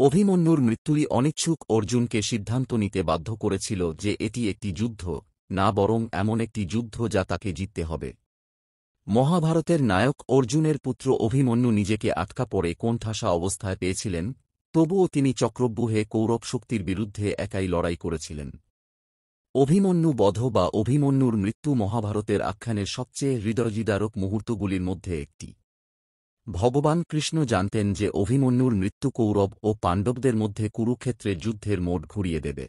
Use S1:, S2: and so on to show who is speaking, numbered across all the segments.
S1: অভিমন্যুর মৃত্যুই অনিচ্ছুক অর্জুনকে সিদ্ধান্ত নিতে বাধ্য করেছিল যে এটি একটি যুদ্ধ, না বরং এমন একটি যুদ্ধ যা তাকে জিততে হবে। মহাভারতের নায়ক অর্জুনের পুত্র অভিমন্যু নিজেকে আটকা পড়ে কোণঠাসা অবস্থায় পেয়েছিলেন, তবুও তিনি চক্রব্যূহে কৌরব শক্তির বিরুদ্ধে একাই লড়াই করেছিলেন। অভিমন্যু বধ বা অভিমন্যুর মৃত্যু মহাভারতের আখ্যানের সবচেয়ে হৃদয়বিদারক মুহূর্তগুলির মধ্যে একটি। ভগবান কৃষ্ণ জানতেন যে অভিমন্যুর মৃত্যু কৌরব ও পাণ্ডবদের মধ্যে কুরুক্ষেত্রের যুদ্ধের মোড় ঘুরিয়ে দেবে।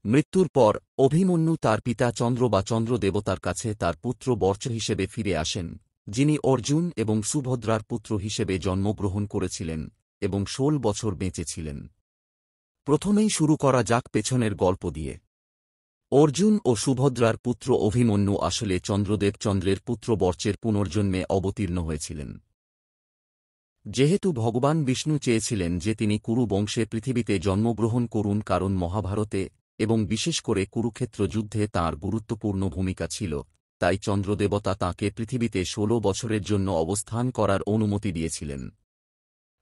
S1: মৃত্যুর পর অভিমন্যু তার পিতা চন্দ্র বা চন্দ্র দেবতার কাছে তার পুত্র বর্চ হিসেবে ফিরে আসেন, যিনি অর্জুন এবং সুভদ্রার পুত্র হিসেবে জন্মগ্রহণ করেছিলেন এবং ১৬ বছর বেঁচে ছিলেন। প্রথমেই শুরু করা যাক পেছনের গল্প দিয়ে। অর্জুন ও সুভদ্রার পুত্র অভিমন্যু আসলে চন্দ্রদেব চন্দ্রের পুত্র বর্চের পুনর্জন্মে অবতীর্ণ হয়েছিলেন। যেহেতু ভগবান বিষ্ণু চেয়েছিলেন যে তিনি কুরু বংশে পৃথিবীতে জন্মগ্রহণ করুন, কারণ মহাভারতে এবং বিশেষ করে কুরুক্ষেত্র যুদ্ধে তাঁর গুরুত্বপূর্ণ ভূমিকা ছিল, তাই চন্দ্রদেবতা তাঁকে পৃথিবীতে ১৬ বছরের জন্য অবস্থান করার অনুমতি দিয়েছিলেন।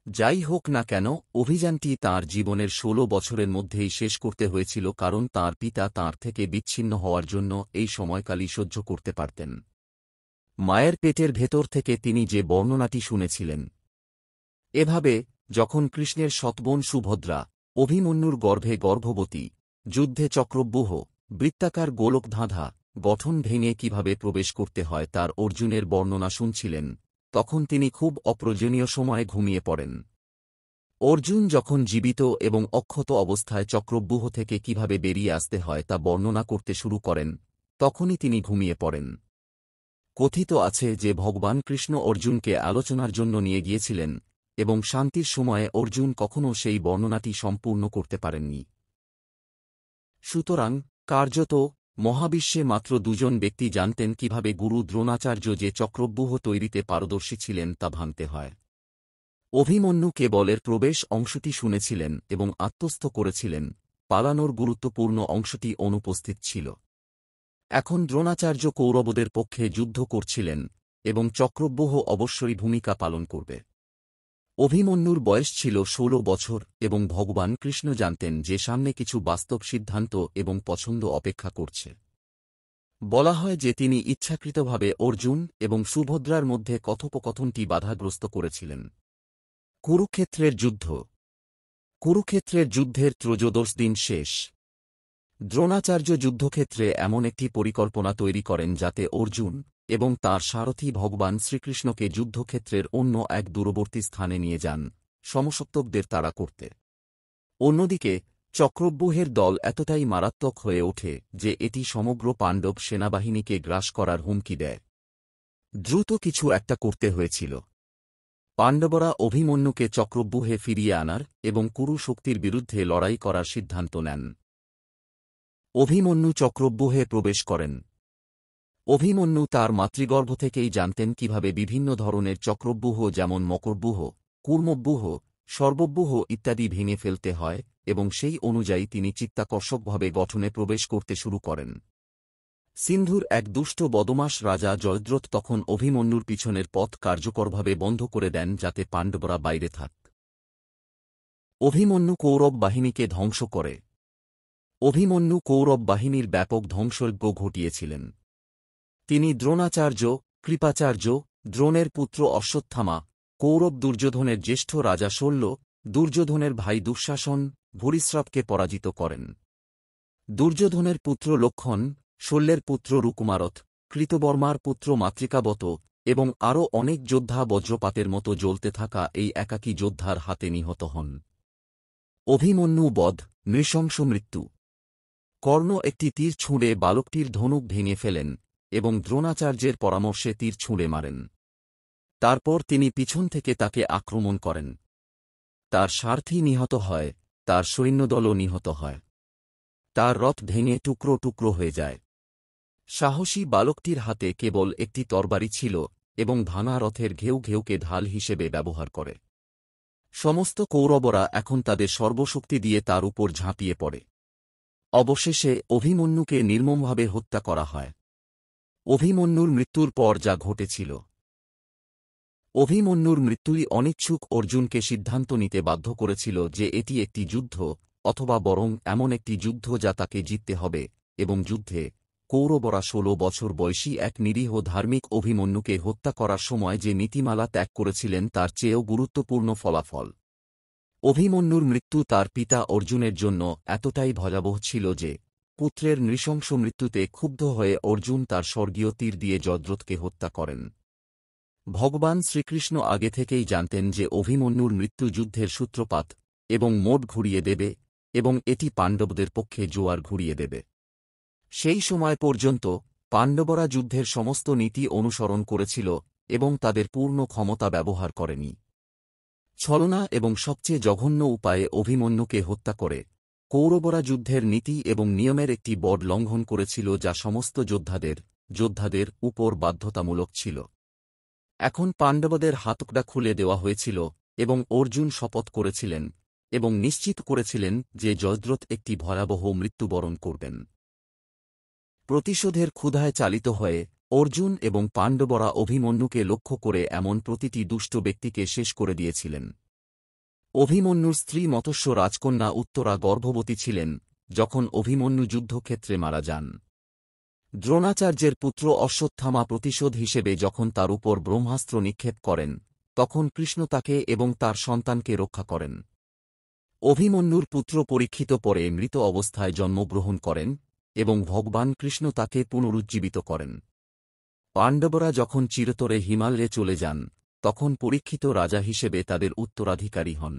S1: যাই হোক না কেন, অভিযানটি তাঁর জীবনের ১৬ বছরের মধ্যেই শেষ করতে হয়েছিল, কারণ তাঁর পিতা তাঁর থেকে বিচ্ছিন্ন হওয়ার জন্য এই সময়কালই সহ্য করতে পারতেন। মায়ের পেটের ভেতর থেকে তিনি যে বর্ণনাটি শুনেছিলেন। এভাবে যখন কৃষ্ণের সৎবোন সুভদ্রা অভিমন্যুর গর্ভে গর্ভবতী, যুদ্ধে চক্রব্যূহ বৃত্তাকার গোলকধাঁধা গঠন ভেঙে কিভাবে প্রবেশ করতে হয় তার অর্জুনের বর্ণনা শুনছিলেন, তখন তিনি খুব অপ্রয়োজনীয় সময়ে ঘুমিয়ে পড়েন। অর্জুন যখন জীবিত এবং অক্ষত অবস্থায় চক্রব্যূহ থেকে কিভাবে বেরিয়ে আসতে হয় তা বর্ণনা করতে শুরু করেন, তখনই তিনি ঘুমিয়ে পড়েন। কথিত আছে যে ভগবান কৃষ্ণ অর্জুনকে আলোচনার জন্য নিয়ে গিয়েছিলেন এবং শান্তির সময়ে অর্জুন কখনও সেই বর্ণনাটি সম্পূর্ণ করতে পারেননি। সুতরাং কার্যত মহাবিশ্বে মাত্র দুজন ব্যক্তি জানতেন কিভাবে গুরু দ্রোণাচার্য যে চক্রব্যূহ তৈরিতে পারদর্শী ছিলেন তা ভাঙতে হয়। অভিমন্যু কেবল এর প্রবেশ অংশটি শুনেছিলেন এবং আত্মস্থ করেছিলেন, পালানোর গুরুত্বপূর্ণ অংশটি অনুপস্থিত ছিল। এখন দ্রোণাচার্য কৌরবদের পক্ষে যুদ্ধ করছিলেন এবং চক্রব্যূহ অবশ্যই ভূমিকা পালন করবে। অভিমন্যুর বয়স ছিল ১৬ বছর এবং ভগবান কৃষ্ণ জানতেন যে সামনে কিছু বাস্তব সিদ্ধান্ত এবং পছন্দ অপেক্ষা করছে। বলা হয় যে তিনি ইচ্ছাকৃতভাবে অর্জুন এবং সুভদ্রার মধ্যে কথোপকথনটি বাধাগ্রস্ত করেছিলেন। কুরুক্ষেত্রের যুদ্ধ। কুরুক্ষেত্রের যুদ্ধের ত্রয়োদশ দিন শেষ। দ্রোণাচার্য যুদ্ধক্ষেত্রে এমন একটি পরিকল্পনা তৈরি করেন যাতে অর্জুন এবং তাঁর সারথি ভগবান শ্রীকৃষ্ণকে যুদ্ধক্ষেত্রের অন্য এক দূরবর্তী স্থানে নিয়ে যান, সমসপ্তকদের তাড়া করতে। অন্যদিকে চক্রব্যূহের দল এতটাই মারাত্মক হয়ে ওঠে যে এটি সমগ্র পাণ্ডব সেনাবাহিনীকে গ্রাস করার হুমকি দেয়। দ্রুত কিছু একটা করতে হয়েছিল। পাণ্ডবরা অভিমন্যুকে চক্রব্যূহে ফিরিয়ে আনার এবং কুরু শক্তির বিরুদ্ধে লড়াই করার সিদ্ধান্ত নেন। অভিমন্যু চক্রব্যূহে প্রবেশ করেন। অভিমন্যু তার মাতৃগর্ভ থেকেই জানতেন কিভাবে বিভিন্ন ধরনের চক্রব্যূহ যেমন মকরব্যূহ, কূর্মব্যূহ, সর্বব্যূহ ইত্যাদি ভেঙে ফেলতে হয় এবং সেই অনুযায়ী তিনি চিত্তাকর্ষকভাবে গঠনে প্রবেশ করতে শুরু করেন। সিন্ধুর এক দুষ্ট বদমাশ রাজা জয়দ্রথ তখন অভিমন্যুর পিছনের পথ কার্যকরভাবে বন্ধ করে দেন যাতে পাণ্ডবরা বাইরে থাক। অভিমন্যু কৌরব বাহিনীকে ধ্বংস করে। অভিমন্যু কৌরব বাহিনীর ব্যাপক ধ্বংসযজ্ঞ ঘটিয়েছিলেন। তিনি দ্রোণাচার্য, কৃপাচার্য, দ্রোণের পুত্র অশ্বত্থামা, কৌরব দুর্যোধনের জ্যেষ্ঠ রাজা শল্য, দুর্যোধনের ভাই দুঃশাসন, ভূরিশ্রবকে পরাজিত করেন। দুর্যোধনের পুত্র লক্ষণ, শল্যের পুত্র রুকুমারথ, কৃতবর্মার পুত্র মাতৃকাবত এবং আরও অনেক যোদ্ধা বজ্রপাতের মতো জ্বলতে থাকা এই একাকী যোদ্ধার হাতে নিহত হন। অভিমন্যু বধ, নৃশংস মৃত্যু। কর্ণ একটি তীর ছুঁড়ে বালকটির ধনুক ভেঙে ফেলেন এবং দ্রোণাচার্যের পরামর্শে তীর ছুঁড়ে মারেন। তারপর তিনি পিছন থেকে তাকে আক্রমণ করেন। তার সারথি নিহত হয়, তার সৈন্যদলও নিহত হয়। তার রথ ভেঙে টুকরো টুকরো হয়ে যায়। সাহসী বালকটির হাতে কেবল একটি তরবারি ছিল এবং ভাঙা রথের ঘেউ ঘেউকে ঢাল হিসেবে ব্যবহার করে। সমস্ত কৌরবরা এখন তাদের সর্বশক্তি দিয়ে তার উপর ঝাঁপিয়ে পড়ে। অবশেষে অভিমন্যুকে নির্মমভাবে হত্যা করা হয়। অভিমন্যুর মৃত্যুর পর যা ঘটেছিল অভিমন্যুর মৃত্যুই অনিচ্ছুক অর্জুনকে সিদ্ধান্ত নিতে বাধ্য করেছিল যে এটি একটি যুদ্ধ, অথবা বরং এমন একটি যুদ্ধ যা তাকে জিততে হবে, এবং যুদ্ধে কৌরবরা ১৬ বছর বয়সী এক নিরীহ ধার্মিক অভিমন্যুকে হত্যা করার সময় যে নীতিমালা ত্যাগ করেছিলেন তার চেয়েও গুরুত্বপূর্ণ ফলাফল। অভিমন্যুর মৃত্যু তার পিতা অর্জুনের জন্য এতটাই ভয়াবহ ছিল যে পুত্রের নৃশংস মৃত্যুতে ক্ষুব্ধ হয়ে অর্জুন তার স্বর্গীয় তীর দিয়ে জয়দ্রথকে হত্যা করেন। ভগবান শ্রীকৃষ্ণ আগে থেকেই জানতেন যে অভিমন্যুর মৃত্যু যুদ্ধের সূত্রপাত এবং মোড় ঘুরিয়ে দেবে, এবং এটি পাণ্ডবদের পক্ষে জোয়ার ঘুরিয়ে দেবে। সেই সময় পর্যন্ত পাণ্ডবরা যুদ্ধের সমস্ত নীতি অনুসরণ করেছিল এবং তাদের পূর্ণ ক্ষমতা ব্যবহার করেনি। ছলনা এবং সবচেয়ে জঘন্য উপায়ে অভিমন্যুকে হত্যা করে কৌরবরা যুদ্ধের নীতি এবং নিয়মের একটি বড় লঙ্ঘন করেছিল যা সমস্ত যোদ্ধাদের উপর বাধ্যতামূলক ছিল। এখন পাণ্ডবদের হাতকড়া খুলে দেওয়া হয়েছিল এবং অর্জুন শপথ করেছিলেন এবং নিশ্চিত করেছিলেন যে জয়দ্রথ একটি ভয়াবহ মৃত্যুবরণ করবেন। প্রতিশোধের ক্ষুধায় চালিত হয়ে অর্জুন এবং পাণ্ডবরা অভিমন্যুকে লক্ষ্য করে এমন প্রতিটি দুষ্ট ব্যক্তিকে শেষ করে দিয়েছিলেন। অভিমন্যুর স্ত্রী মতস্য রাজকন্যা উত্তরা গর্ভবতী ছিলেন যখন অভিমন্যু যুদ্ধক্ষেত্রে মারা যান। দ্রোণাচার্যের পুত্র অশ্বত্থামা প্রতিশোধ হিসেবে যখন তার উপর ব্রহ্মাস্ত্র নিক্ষেপ করেন, তখন কৃষ্ণ তাকে এবং তার সন্তানকে রক্ষা করেন। অভিমন্যুর পুত্র পরীক্ষিত পরে মৃত অবস্থায় জন্মগ্রহণ করেন এবং ভগবান কৃষ্ণ তাকে পুনরুজ্জীবিত করেন। পাণ্ডবরা যখন চিরতরে হিমালয়ে চলে যান, তখন পরীক্ষিত রাজা হিসেবে তাদের উত্তরাধিকারী হন।